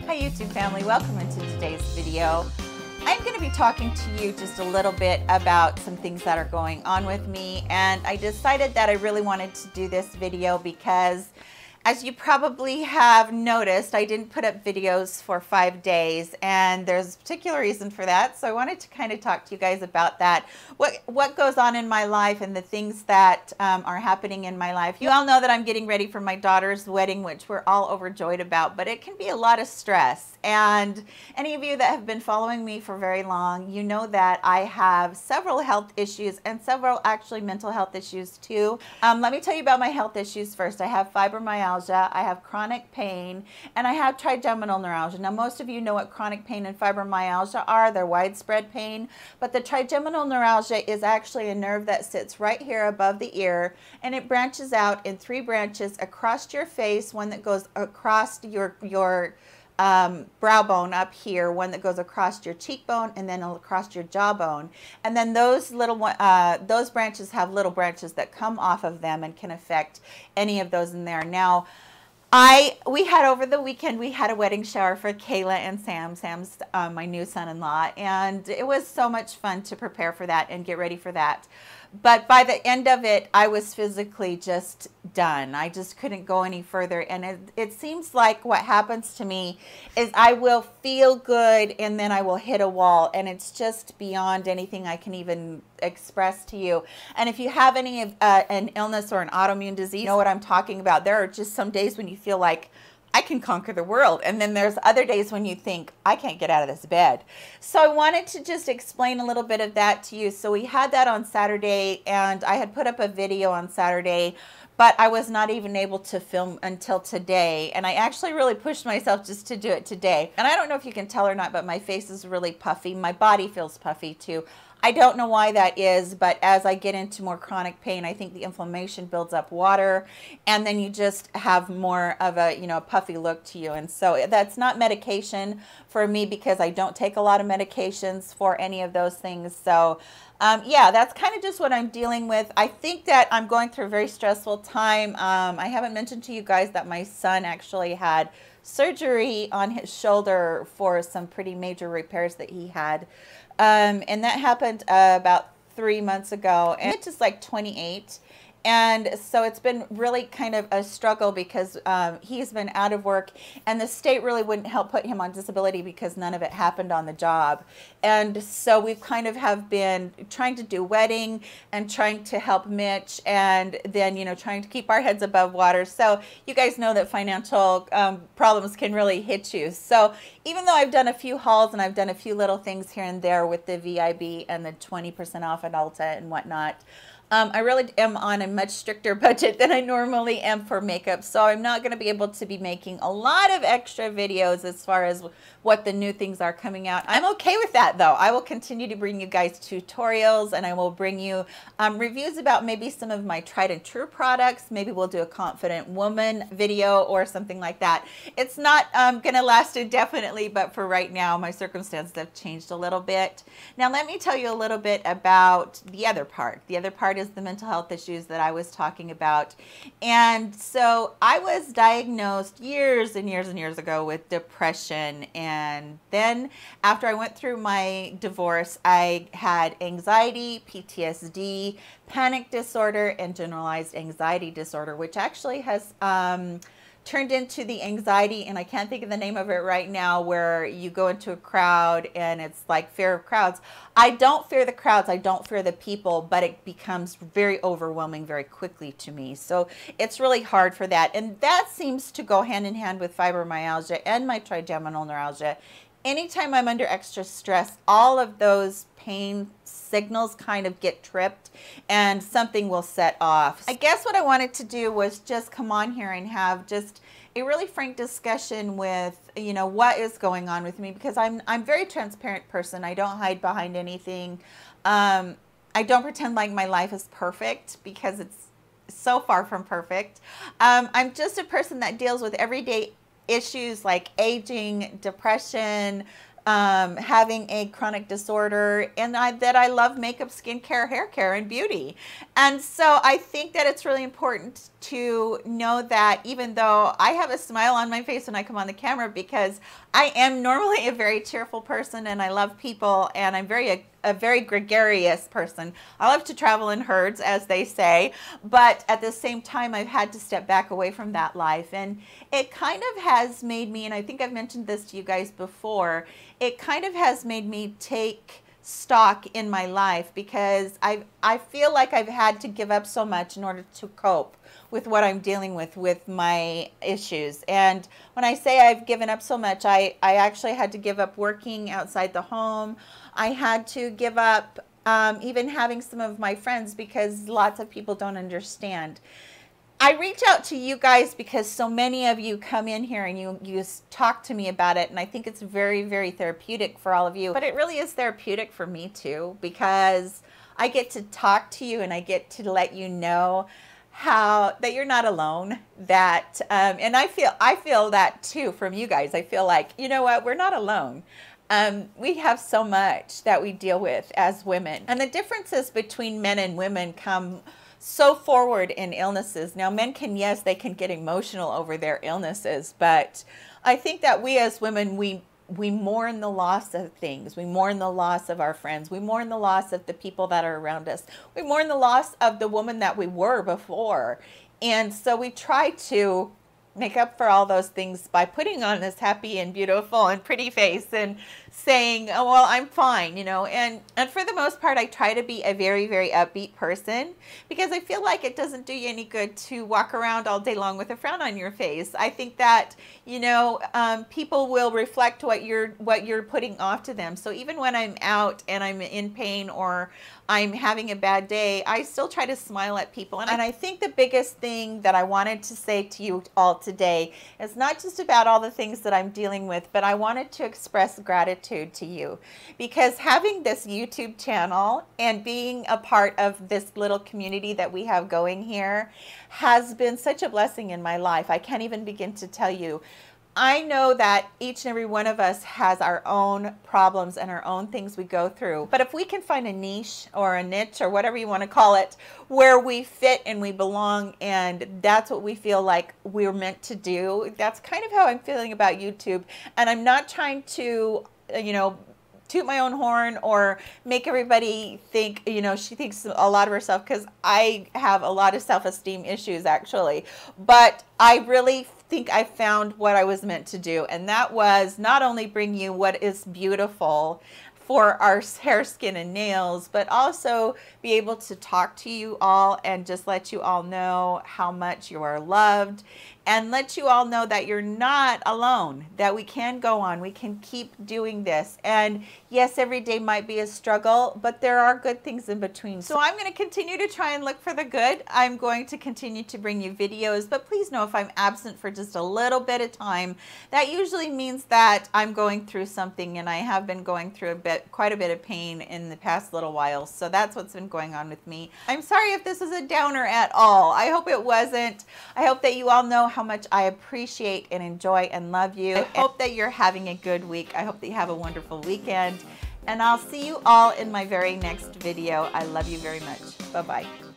Hi YouTube family, welcome into today's video. I'm going to be talking to you just a little bit about some things that are going on with me, and I decided that I really wanted to do this video because, as you probably have noticed, I didn't put up videos for 5 days, and there's a particular reason for that. So I wanted to kind of talk to you guys about that, what goes on in my life and the things that are happening in my life. You all know that I'm getting ready for my daughter's wedding, which we're all overjoyed about, but it can be a lot of stress. And any of you that have been following me for very long, you know that I have several health issues and several actually mental health issues too. Let me tell you about my health issues first. I have fibromyalgia, I have chronic pain, and I have trigeminal neuralgia. Now, most of you know what chronic pain and fibromyalgia are. They're widespread pain, but the trigeminal neuralgia is actually a nerve that sits right here above the ear, and it branches out in 3 branches across your face, one that goes across your brow bone up here, one that goes across your cheekbone, and then across your jawbone. And then those those branches have little branches that come off of them and can affect any of those in there. Now, we had over the weekend, we had a wedding shower for Kayla and Sam. Sam's my new son-in-law, and it was so much fun to prepare for that and get ready for that. But by the end of it, I was physically just done. I just couldn't go any further. And it seems like what happens to me is I will feel good and then I will hit a wall. And it's just beyond anything I can even express to you. And if you have any of an illness or an autoimmune disease, you know what I'm talking about. There are just some days when you feel like I can conquer the world. And then there's other days when you think, I can't get out of this bed. So I wanted to just explain a little bit of that to you. So we had that on Saturday, and I had put up a video on Saturday, but I was not even able to film until today. And I actually really pushed myself just to do it today. And I don't know if you can tell or not, but my face is really puffy. My body feels puffy too. I don't know why that is, but as I get into more chronic pain, I think the inflammation builds up water, and then you just have more of a, a puffy look to you. And so that's not medication for me because I don't take a lot of medications for any of those things. So yeah, that's kind of just what I'm dealing with. I think that I'm going through a very stressful time. I haven't mentioned to you guys that my son actually had surgery on his shoulder for some pretty major repairs that he had. And that happened about 3 months ago, and it's just like 28. And so it's been really kind of a struggle because he's been out of work, and the state really wouldn't help put him on disability because none of it happened on the job. And so we've kind of have been trying to do wedding and trying to help Mitch, and then, trying to keep our heads above water. So you guys know that financial problems can really hit you. So even though I've done a few hauls and I've done a few little things here and there with the VIB and the 20% off at Ulta and whatnot, I really am on a much stricter budget than I normally am for makeup, so I'm not going to be able to be making a lot of extra videos as far as what the new things are coming out. I'm okay with that, though. I will continue to bring you guys tutorials, and I will bring you reviews about maybe some of my tried and true products. Maybe we'll do a confident woman video or something like that. It's not going to last indefinitely, but for right now, my circumstances have changed a little bit. Now, let me tell you a little bit about the other part. The other part is the mental health issues that I was talking about. And so I was diagnosed years and years and years ago with depression. And then after I went through my divorce, I had anxiety, PTSD, panic disorder, and generalized anxiety disorder, which actually has turned into the anxiety, and I can't think of the name of it right now, where you go into a crowd and it's like fear of crowds. I don't fear the crowds, I don't fear the people, but it becomes very overwhelming very quickly to me. So it's really hard for that. And that seems to go hand in hand with fibromyalgia and my trigeminal neuralgia. Anytime I'm under extra stress, all of those pain signals kind of get tripped and something will set off. I guess what I wanted to do was just come on here and have just a really frank discussion with, what is going on with me, because I'm a very transparent person. I don't hide behind anything. I don't pretend like my life is perfect because it's so far from perfect. I'm just a person that deals with everyday issues like aging, depression, having a chronic disorder, and that I love makeup, skincare, hair care, and beauty. And so I think that it's really important to know that even though I have a smile on my face when I come on the camera, because I am normally a very cheerful person and I love people, and I'm a very gregarious person. I love to travel in herds, as they say, but at the same time, I've had to step back away from that life. And it kind of has made me, and I think I've mentioned this to you guys before, it kind of has made me take stock in my life, because I feel like I've had to give up so much in order to cope with what I'm dealing with my issues. And when I say I've given up so much, I actually had to give up working outside the home. I had to give up even having some of my friends, because lots of people don't understand. I reach out to you guys because so many of you come in here and you talk to me about it, and I think it's very, very therapeutic for all of you. But it really is therapeutic for me too, because I get to talk to you and I get to let you know that you're not alone. That and I feel that too from you guys. I feel like, you know what, we're not alone. We have so much that we deal with as women, and the differences between men and women come so forward in illnesses. Now, men can, yes, they can get emotional over their illnesses, but I think that we as women, we mourn the loss of things. We mourn the loss of our friends. We mourn the loss of the people that are around us. We mourn the loss of the woman that we were before. And so we try to make up for all those things by putting on this happy and beautiful and pretty face and saying, oh, well, I'm fine, you know. And for the most part, I try to be a very, very upbeat person, because I feel like it doesn't do you any good to walk around all day long with a frown on your face. I think that, you know, people will reflect what you're putting off to them. So even when I'm out and I'm in pain or I'm having a bad day, I still try to smile at people. And I think the biggest thing that I wanted to say to you all today is not just about all the things that I'm dealing with, but I wanted to express gratitude to you, because having this YouTube channel and being a part of this little community that we have going here has been such a blessing in my life. I can't even begin to tell you. I know that each and every one of us has our own problems and our own things we go through. But if we can find a niche or a niche or whatever you want to call it, where we fit and we belong, and that's what we feel like we're meant to do, that's kind of how I'm feeling about YouTube. And I'm not trying to, you know, toot my own horn or make everybody think, you know, she thinks a lot of herself, because I have a lot of self-esteem issues actually. But I really think I found what I was meant to do, and that was not only bring you what is beautiful for our hair, skin, and nails, but also be able to talk to you all and just let you all know how much you are loved, and let you all know that you're not alone, that we can go on, we can keep doing this. And yes, every day might be a struggle, but there are good things in between. So I'm going to continue to try and look for the good. I'm going to continue to bring you videos, but please know if I'm absent for just a little bit of time, that usually means that I'm going through something, and I have been going through quite a bit of pain in the past little while. So that's what's been going on with me. I'm sorry if this is a downer at all. I hope it wasn't. I hope that you all know how much I appreciate and enjoy and love you. I hope that you're having a good week. I hope that you have a wonderful weekend, and I'll see you all in my very next video. I love you very much. Bye-bye.